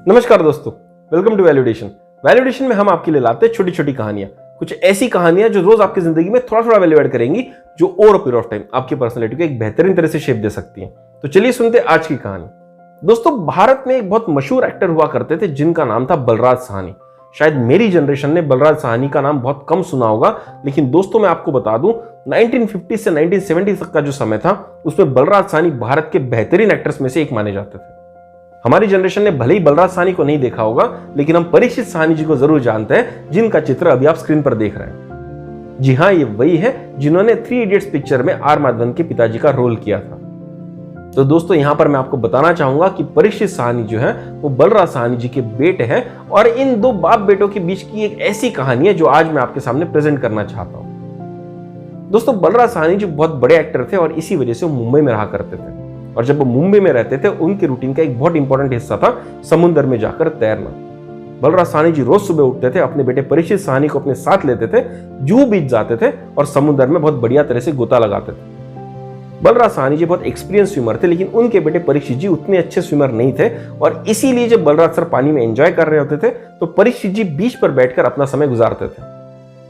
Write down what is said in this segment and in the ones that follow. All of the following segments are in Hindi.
नमस्कार दोस्तों, वेलकम टू वैल्यूडेशन। वैल्यूडेशन में हम आपके लिए लाते हैं छोटी छोटी कहानियां, कुछ ऐसी कहानियां जो रोज आपकी जिंदगी में थोड़ा थोड़ा वैल्यू ऐड करेंगी, जो over a period of time आपकी पर्सनैलिटी को एक बेहतरीन तरह से शेप दे सकती हैं। तो चलिए सुनते हैं आज की कहानी। दोस्तों, भारत में एक बहुत मशहूर एक्टर हुआ करते थे जिनका नाम था बलराज साहनी। शायद मेरी जनरेशन ने बलराज साहनी का नाम बहुत कम सुना होगा, लेकिन दोस्तों मैं आपको बता दूं 1950 से 1970 तक का जो समय था उसमें बलराज साहनी भारत के बेहतरीन एक्टर्स में से एक माने जाते थे। हमारी जनरेशन ने भले ही बलराज साहनी को नहीं देखा होगा, लेकिन हम परीक्षित साहनी जी को जरूर जानते हैं, जिनका चित्र अभी आप स्क्रीन पर देख रहे हैं। जी हाँ, ये वही है जिन्होंने थ्री इडियट्स पिक्चर में आर माधवन के पिताजी का रोल किया था। तो दोस्तों यहां पर मैं आपको बताना चाहूंगा कि परीक्षित साहनी जो है वो बलराज साहनी जी के बेटे हैं, और इन दो बाप बेटों के बीच की एक ऐसी कहानी है जो आज मैं आपके सामने प्रेजेंट करना चाहता हूं। दोस्तों, बलराज साहनी जी बहुत बड़े एक्टर थे और इसी वजह से वो मुंबई में रहा करते थे। और जब वो मुंबई में रहते थे, उनके रूटीन का एक बहुत इंपॉर्टेंट हिस्सा था समुद्र में जाकर तैरना। बलराज साहनी जी रोज सुबह उठते थे, अपने बेटे परीक्षित साहनी को अपने साथ लेते थे, जुहू बीच जाते थे और समुद्र में बहुत बढ़िया तरह से गोता लगाते थे। बलराज साहनी जी बहुत एक्सपीरियंस स्विमर थे, लेकिन उनके बेटे परीक्षित जी उतने अच्छे स्विमर नहीं थे, और इसीलिए जब बलराज सर पानी में एंजॉय कर रहे होते थे तो परीक्षित जी बीच पर बैठकर अपना समय गुजारते थे।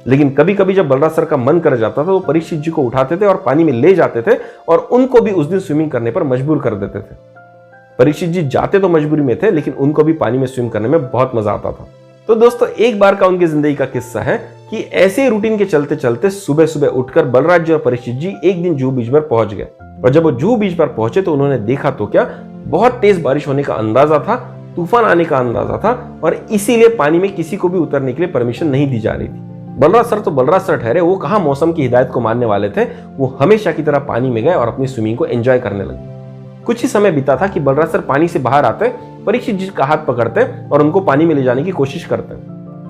लेकिन कभी कभी जब बलराज सर का मन कर जाता था तो परीक्षित जी को उठाते थे और पानी में ले जाते थे, और उनको भी उस दिन स्विमिंग करने पर मजबूर कर देते थे। परीक्षित जी जाते तो मजबूरी में थे, लेकिन उनको भी पानी में स्विम करने में बहुत मजा आता था। तो दोस्तों, एक बार का उनकी जिंदगी का किस्सा है कि ऐसे ही रूटीन के चलते चलते सुबह सुबह उठकर बलराज जी और परीक्षित जी एक दिन जुहू बीच पर पहुंच गए। और जब वो जुहू बीच पर पहुंचे तो उन्होंने देखा तो क्या, बहुत तेज बारिश होने का अंदाजा था, तूफान आने का अंदाजा था, और इसीलिए पानी में किसी को भी उतरने के लिए परमिशन नहीं दी जा रही थी। बलराज सर तो बलराज सर ठहरे, वो कहां मौसम की हिदायत को मानने वाले थे। वो हमेशा की तरह पानी में गए और अपनी स्विमिंग को एंजॉय करने लगे। कुछ ही समय बीता था कि बलराज सर पानी से बाहर आते, परीक्षित जी का हाथ पकड़ते और उनको पानी में ले जाने की कोशिश करते।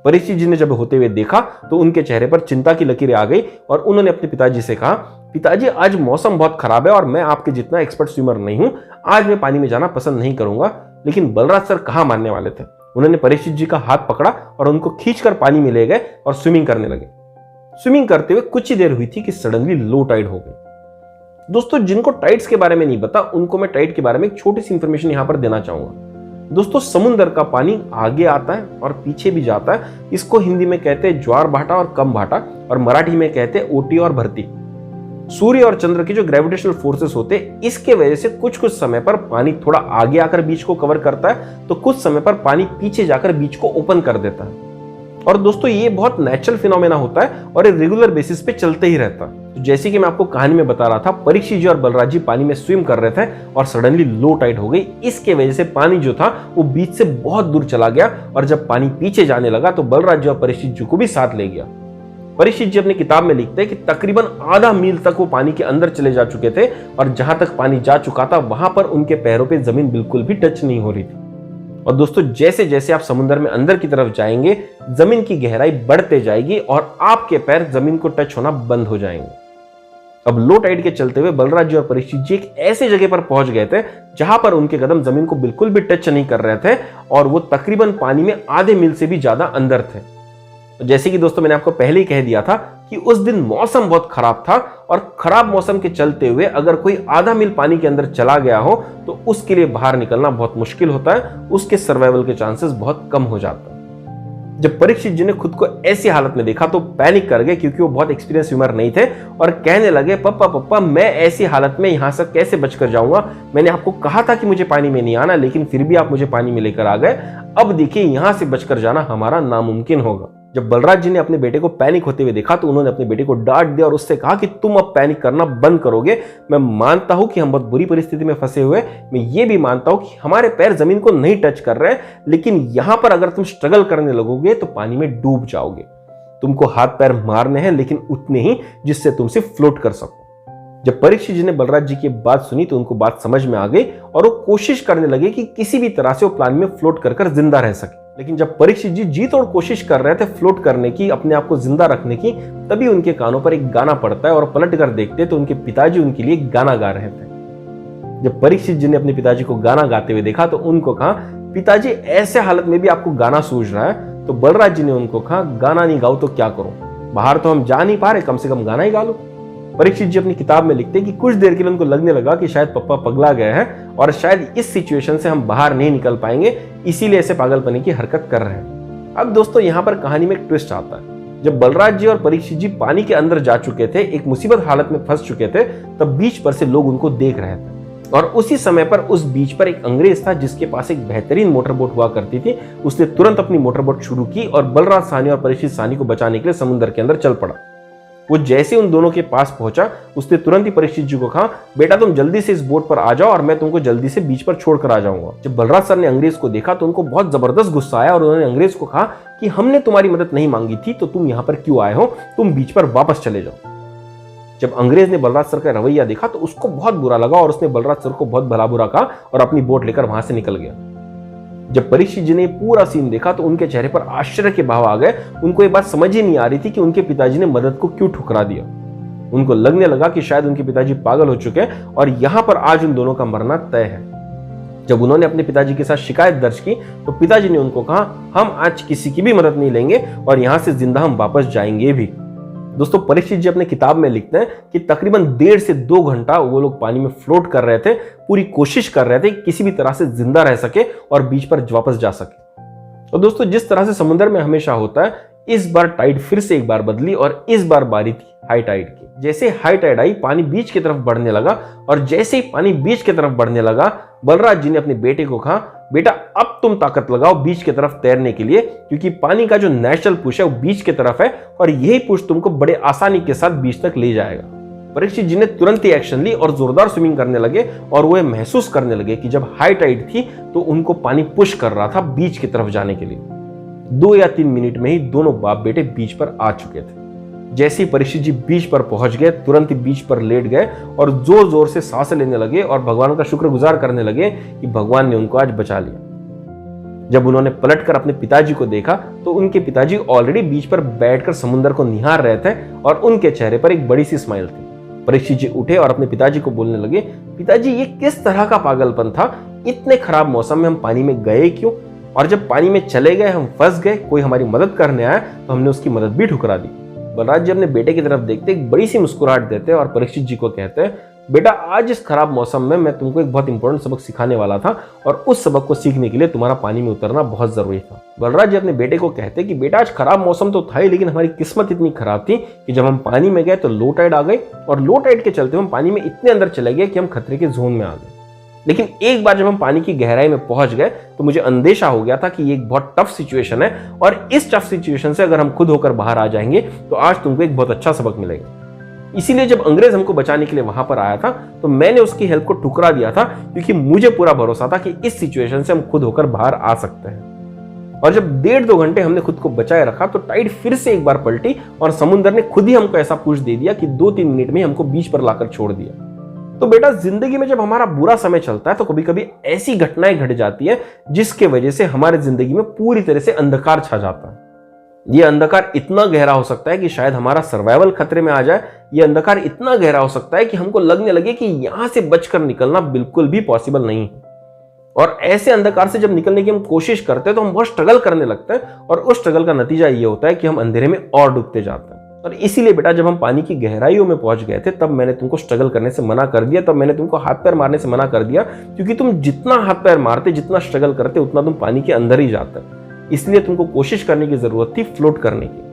परीक्षित जी ने जब होते हुए देखा तो उनके चेहरे पर चिंता की लकीरें आ गई, और उन्होंने अपने पिताजी से कहा, पिताजी आज मौसम बहुत खराब है और मैं आपके जितना एक्सपर्ट स्विमर नहीं हूं, आज मैं पानी में जाना पसंद नहीं करूंगा। लेकिन बलराज सर कहां मानने वाले थे। उन्होंने परीक्षित जी का हाथ पकड़ा और उनको खींचकर पानी में ले गए और स्विमिंग करने लगे। स्विमिंग करते हुए कुछ ही देर हुई थी कि सडनली लो टाइड हो गई। दोस्तों, जिनको टाइड्स के बारे में नहीं पता, उनको मैं टाइड के बारे में एक छोटी सी इंफॉर्मेशन यहां पर देना चाहूंगा। दोस्तों, समुद्र का पानी आगे आता है और पीछे भी जाता है। इसको हिंदी में कहते हैं ज्वार भाटा और कम भाटा, और मराठी में कहते हैं ओटी और भरती। सूर्य और चंद्र की जो ग्रेविटेशनल फोर्सेस होते हैं, इसके वजह से कुछ कुछ समय पर पानी थोड़ा आगे आकर बीच को कवर करता है, तो कुछ समय पर पानी पीछे जाकर बीच को ओपन कर देता है। और दोस्तों, ये बहुत नेचुरल फिनोमेना होता है और ये रेगुलर बेसिस पे चलते ही रहता है। तो जैसे कि मैं आपको कहानी में बता रहा था, परीक्षित जी और बलराज जी पानी में स्विम कर रहे थे और सडनली लो टाइड हो गई। इसके वजह से पानी जो था वो बीच से बहुत दूर चला गया, और जब पानी पीछे जाने लगा तो बलराज जी और परीक्षित जी को भी साथ ले गया। परीक्षित जी अपनी किताब में लिखते हैं कि तकरीबन आधा मील तक वो पानी के अंदर चले जा चुके थे, और जहां तक पानी जा चुका था वहां पर उनके पैरों पे जमीन बिल्कुल भी टच नहीं हो रही थी। और दोस्तों, जैसे जैसे आप समुद्र में अंदर की तरफ जाएंगे, जमीन की गहराई बढ़ते जाएगी और आपके पैर जमीन को टच होना बंद हो जाएंगे। अब लो टाइड के चलते हुए बलराज जी और परीक्षित जी एक ऐसे जगह पर पहुंच गए थे जहां पर उनके कदम जमीन को बिल्कुल भी टच नहीं कर रहे थे, और वो तकरीबन पानी में आधे मील से भी ज्यादा अंदर थे। जैसे कि दोस्तों मैंने आपको पहले ही कह दिया था कि उस दिन मौसम बहुत खराब था, और खराब मौसम के चलते हुए अगर कोई आधा मील पानी के अंदर चला गया हो तो उसके लिए बाहर निकलना बहुत मुश्किल होता है, उसके सर्वाइवल के चांसेस बहुत कम हो जाते हैं। जब परीक्षित जी ने खुद को ऐसी हालत में देखा तो पैनिक कर गए, क्योंकि वो बहुत एक्सपीरियंस स्विमर नहीं थे, और कहने लगे, पप्पा मैं ऐसी हालत में यहां से कैसे बचकर जाऊंगा। मैंने आपको कहा था कि मुझे पानी में नहीं आना, लेकिन फिर भी आप मुझे पानी में लेकर आ गए। अब देखिए, यहां से बचकर जाना हमारा नामुमकिन होगा। जब बलराज जी ने अपने बेटे को पैनिक होते हुए देखा तो उन्होंने अपने बेटे को डांट दिया और उससे कहा कि तुम अब पैनिक करना बंद करोगे। मैं मानता हूं कि हम बहुत बुरी परिस्थिति में फंसे हुए, मैं ये भी मानता हूं कि हमारे पैर जमीन को नहीं टच कर रहे हैं, लेकिन यहां पर अगर तुम स्ट्रगल करने लगोगे तो पानी में डूब जाओगे। तुमको हाथ पैर मारने हैं, लेकिन उतने ही जिससे तुम सिर्फ फ्लोट कर सको। जब परीक्षित जी ने बलराज जी की बात सुनी तो उनको बात समझ में आ गई, और वो कोशिश करने लगे कि किसी भी तरह से वो पानी में फ्लोट कर जिंदा रह सके। लेकिन जब परीक्षित जी जी तोड़ कोशिश कर रहे थे फ्लोट करने की, अपने आप को जिंदा रखने की, तभी उनके कानों पर एक गाना पड़ता है, और पलट कर देखते तो उनके पिताजी उनके लिए गाना गा रहे थे। जब परीक्षित जी ने अपने पिताजी को गाना गाते हुए देखा तो उनको कहा, पिताजी ऐसे हालत में भी आपको गाना सूझ रहा है। तो बलराज जी ने उनको कहा, गाना नहीं गाओ तो क्या करो, बाहर तो हम जा नहीं पा रहे, कम से कम गाना ही गा लो। परीक्षित जी अपनी किताब में लिखते हैं कि कुछ देर के लिए उनको लगने लगा कि शायद पापा पगला गए हैं और शायद इस सिचुएशन से हम बाहर नहीं निकल पाएंगे, इसीलिए ऐसे पागलपने की हरकत कर रहे हैं। अब दोस्तों यहाँ पर कहानी में एक ट्विस्ट आता है। जब बलराज जी और परीक्षित जी पानी के अंदर जा चुके थे, एक मुसीबत हालत में फंस चुके थे, तब बीच पर से लोग उनको देख रहे थे और उसी समय पर उस बीच पर एक अंग्रेज था जिसके पास एक बेहतरीन मोटरबोट हुआ करती थी। उसने तुरंत अपनी मोटरबोट शुरू की और बलराज साहनी और परीक्षित साहनी को बचाने के लिए समुद्र के अंदर चल पड़ा। वो जैसे उन दोनों के पास पहुंचा, उसने तुरंत ही परीक्षित जी को कहा, बेटा तुम जल्दी से इस बोट पर आ जाओ और मैं तुमको जल्दी से बीच पर छोड़कर आ जाऊंगा। जब बलराज सर ने अंग्रेज को देखा तो उनको बहुत जबरदस्त गुस्सा आया और उन्होंने अंग्रेज को कहा कि हमने तुम्हारी मदद नहीं मांगी थी, तो तुम यहाँ पर क्यों आए हो, तुम बीच पर वापस चले जाओ। जब अंग्रेज ने बलराज सर का रवैया देखा तो उसको बहुत बुरा लगा और उसने बलराज सर को बहुत भला बुरा कहा और अपनी बोट लेकर वहां से निकल गया। जब परीक्षित जी ने पूरा सीन देखा तो उनके चेहरे पर आश्चर्य के भाव आ गए। उनको ये बात समझ ही नहीं आ रही थी कि उनके पिताजी ने मदद को क्यों ठुकरा दिया। उनको लगने लगा कि शायद उनके पिताजी पागल हो चुके हैं और यहाँ पर आज उन दोनों का मरना तय है। जब उन्होंने अपने पिताजी के साथ शिकायत दर्ज की तो पिताजी ने उनको कहा, हम आज किसी की भी मदद नहीं लेंगे और यहाँ से जिंदा हम वापस जाएंगे भी। दोस्तों परीक्षित जी अपने किताब में लिखते हैं कि तकरीबन 1.5 से 2 घंटा वो लोग पानी में फ्लोट कर रहे थे, पूरी कोशिश कर रहे थे कि किसी भी तरह से जिंदा रह सके और बीच पर वापस जा सके। और दोस्तों जिस तरह से समुद्र में हमेशा होता है, इस बार टाइड फिर से एक बार बदली और इस बार बारी थी हाई टाइड की। जैसे हाई टाइड आई, पानी बीच की तरफ बढ़ने लगा और जैसे ही पानी बीच की तरफ बढ़ने लगा, बलराज जी ने अपने बेटे को कहा, बेटा अब तुम ताकत लगाओ बीच की तरफ तैरने के लिए, क्योंकि पानी का जो नेचुरल पुश है वो बीच की तरफ है और यही पुश तुमको बड़े आसानी के साथ बीच तक ले जाएगा। परीक्षित जी ने तुरंत ही एक्शन ली और जोरदार स्विमिंग करने लगे और वो महसूस करने लगे कि जब हाई टाइड थी तो उनको पानी पुश कर रहा था बीच की तरफ जाने के लिए। 2 या 3 मिनट में ही दोनों बाप बेटे बीच पर आ चुके थे। जैसे ही परीक्षित जी बीच पर पहुंच गए, तुरंत ही बीच पर लेट गए और जोर जोर से सांसें लेने लगे और भगवान का शुक्रगुजार करने लगे कि भगवान ने उनको आज बचा लिया। जब उन्होंने पलटकर अपने पिताजी को देखा तो उनके पिताजी ऑलरेडी बीच पर बैठकर समुद्र को निहार रहे थे और उनके चेहरे पर एक बड़ी सी स्माइल थी। परीक्षित जी उठे और अपने पिताजी को बोलने लगे, पिताजी ये किस तरह का पागलपन था, इतने खराब मौसम में हम पानी में गए क्यों, और जब पानी में चले गए हम फंस गए, कोई हमारी मदद करने आया तो हमने उसकी मदद भी ठुकरा दी। बलराज जी अपने बेटे की तरफ देखते एक बड़ी सी मुस्कुराहट देते और परीक्षित जी को कहते हैं, बेटा आज इस खराब मौसम में मैं तुमको एक बहुत इंपॉर्टेंट सबक सिखाने वाला था और उस सबक को सीखने के लिए तुम्हारा पानी में उतरना बहुत जरूरी था। बलराज जी अपने बेटे को कहते कि बेटा आज खराब मौसम तो था ही, लेकिन हमारी किस्मत इतनी खराब थी कि जब हम पानी में गए तो लो टाइड आ गई और लो टाइड के चलते हम पानी में इतने अंदर चले गए कि हम खतरे के जोन में आ गए। लेकिन एक बार जब हम पानी की गहराई में पहुंच गए तो मुझे अंदेशा हो गया था कि ये एक बहुत टफ सिचुएशन है और इस टफ सिचुएशन से अगर हम खुद होकर बाहर आ जाएंगे तो आज तुमको एक बहुत अच्छा सबक मिलेगा। इसीलिए जब अंग्रेज हमको बचाने के लिए वहां पर आया था तो मैंने उसकी हेल्प को ठुकरा दिया था, क्योंकि मुझे पूरा भरोसा था कि इस सिचुएशन से हम खुद होकर बाहर आ सकते हैं। और जब 1.5-2 घंटे हमने खुद को बचाए रखा तो टाइड फिर से एक बार पलटी और समुद्र ने खुद ही हमको ऐसा पुश दे दिया कि 2-3 मिनट में हमको बीच पर लाकर छोड़ दिया। तो बेटा जिंदगी में जब हमारा बुरा समय चलता है तो कभी कभी ऐसी घटनाएं घट जाती है जिसके वजह से हमारे जिंदगी में पूरी तरह से अंधकार छा जाता है। ये अंधकार इतना गहरा हो सकता है कि शायद हमारा सर्वाइवल खतरे में आ जाए। ये अंधकार इतना गहरा हो सकता है कि हमको लगने लगे कि यहां से बचकर निकलना बिल्कुल भी पॉसिबल नहीं है। और ऐसे अंधकार से जब निकलने की हम कोशिश करते हैं तो हम बहुत स्ट्रगल करने लगते हैं और उस स्ट्रगल का नतीजा ये होता है कि हम अंधेरे में और डूबते जाते हैं। और इसीलिए बेटा जब हम पानी की गहराइयों में पहुंच गए थे तब मैंने तुमको स्ट्रगल करने से मना कर दिया, तब मैंने तुमको हाथ पैर मारने से मना कर दिया, क्योंकि तुम जितना हाथ पैर मारते, जितना स्ट्रगल करते, उतना तुम पानी के अंदर ही जाते। इसलिए तुमको कोशिश करने की जरूरत थी फ्लोट करने की।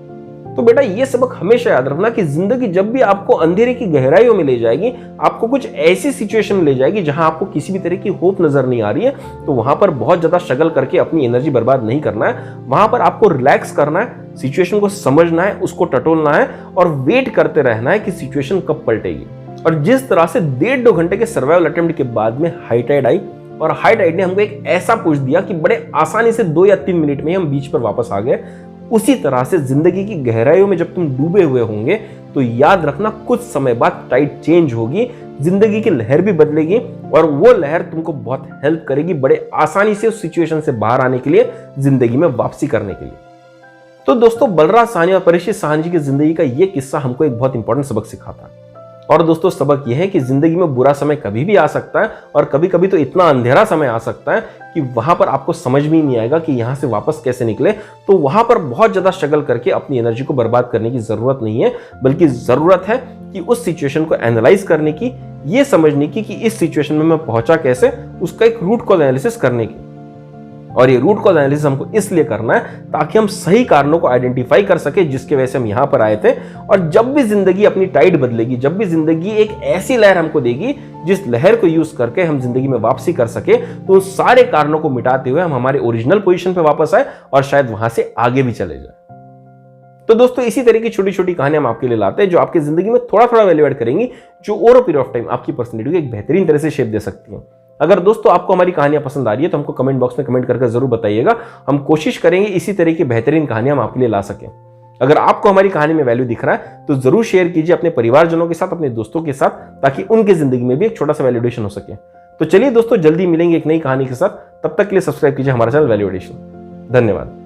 तो बेटा ये सबक हमेशा याद रखना कि जिंदगी जब भी आपको अंधेरे की गहराइयों में ले जाएगी, आपको कुछ ऐसी सिचुएशन में ले जाएगी जहां आपको किसी भी तरह की होप नजर नहीं आ रही है, तो वहां पर बहुत ज्यादा स्ट्रगल करके अपनी एनर्जी बर्बाद नहीं करना है। वहां पर आपको रिलैक्स करना है, सिचुएशन को समझना है, उसको टटोलना है और वेट करते रहना है कि सिचुएशन कब पलटेगी। और जिस तरह से 1.5-2 घंटे के सर्वाइवल अटेम्प्ट के बाद में हाई टाइड आई और हाई टाइड ने हमको एक ऐसा पुश दिया कि बड़े आसानी से 2 या 3 मिनट में हम बीच पर वापस आ गए, उसी तरह से जिंदगी की गहराइयों में जब तुम डूबे हुए होंगे तो याद रखना कुछ समय बाद टाइड चेंज होगी, जिंदगी की लहर भी बदलेगी और वो लहर तुमको बहुत हेल्प करेगी बड़े आसानी से उस सिचुएशन से बाहर आने के लिए, जिंदगी में वापसी करने के लिए। तो दोस्तों बलराज साहनी और परीक्षित साहनी जी की जिंदगी का ये किस्सा हमको एक बहुत इंपॉर्टेंट सबक सिखाता है। और दोस्तों सबक यह है कि जिंदगी में बुरा समय कभी भी आ सकता है और कभी कभी तो इतना अंधेरा समय आ सकता है कि वहां पर आपको समझ में ही नहीं आएगा कि यहां से वापस कैसे निकले। तो वहां पर बहुत ज्यादा स्ट्रगल करके अपनी एनर्जी को बर्बाद करने की जरूरत नहीं है, बल्कि जरूरत है कि उस सिचुएशन को एनालाइज करने की, ये समझने की कि इस सिचुएशन में मैं पहुंचा कैसे, उसका एक रूट कॉज एनालिसिस करने की। और ये रूट कॉज एनालिसिस हमको इसलिए करना है ताकि हम सही कारणों को आइडेंटिफाई कर सके जिसके वजह से हम यहां पर आए थे। और जब भी जिंदगी अपनी टाइड बदलेगी, जब भी जिंदगी एक ऐसी लहर हमको देगी जिस लहर को यूज करके हम जिंदगी में वापसी कर सके, तो उन सारे कारणों को मिटाते हुए हम हमारे ओरिजिनल पोजीशन पे वापस आए और शायद वहां से आगे भी चले जाए। तो दोस्तों इसी तरह की छोटी छोटी कहानियां हम आपके लिए लाते हैं जो आपकी जिंदगी में थोड़ा थोड़ा वैल्यू ऐड करेंगी, जो ओवर पीरियड ऑफ टाइम आपकी पर्सनैलिटी को एक बेहतरीन तरह से शेप दे सकती हैं। अगर दोस्तों आपको हमारी कहानियां पसंद आ रही है तो हमको कमेंट बॉक्स में कमेंट करके जरूर बताइएगा। हम कोशिश करेंगे इसी तरह की बेहतरीन कहानियां हम आपके लिए ला सकें। अगर आपको हमारी कहानी में वैल्यू दिख रहा है तो जरूर शेयर कीजिए अपने परिवारजनों के साथ, अपने दोस्तों के साथ, ताकि उनकी जिंदगी में भी एक छोटा सा वैल्यूएशन हो सके। तो चलिए दोस्तों, जल्दी मिलेंगे एक नई कहानी के साथ। तब तक के लिए सब्सक्राइब कीजिए हमारा चैनल वैल्यू एडिशन। धन्यवाद।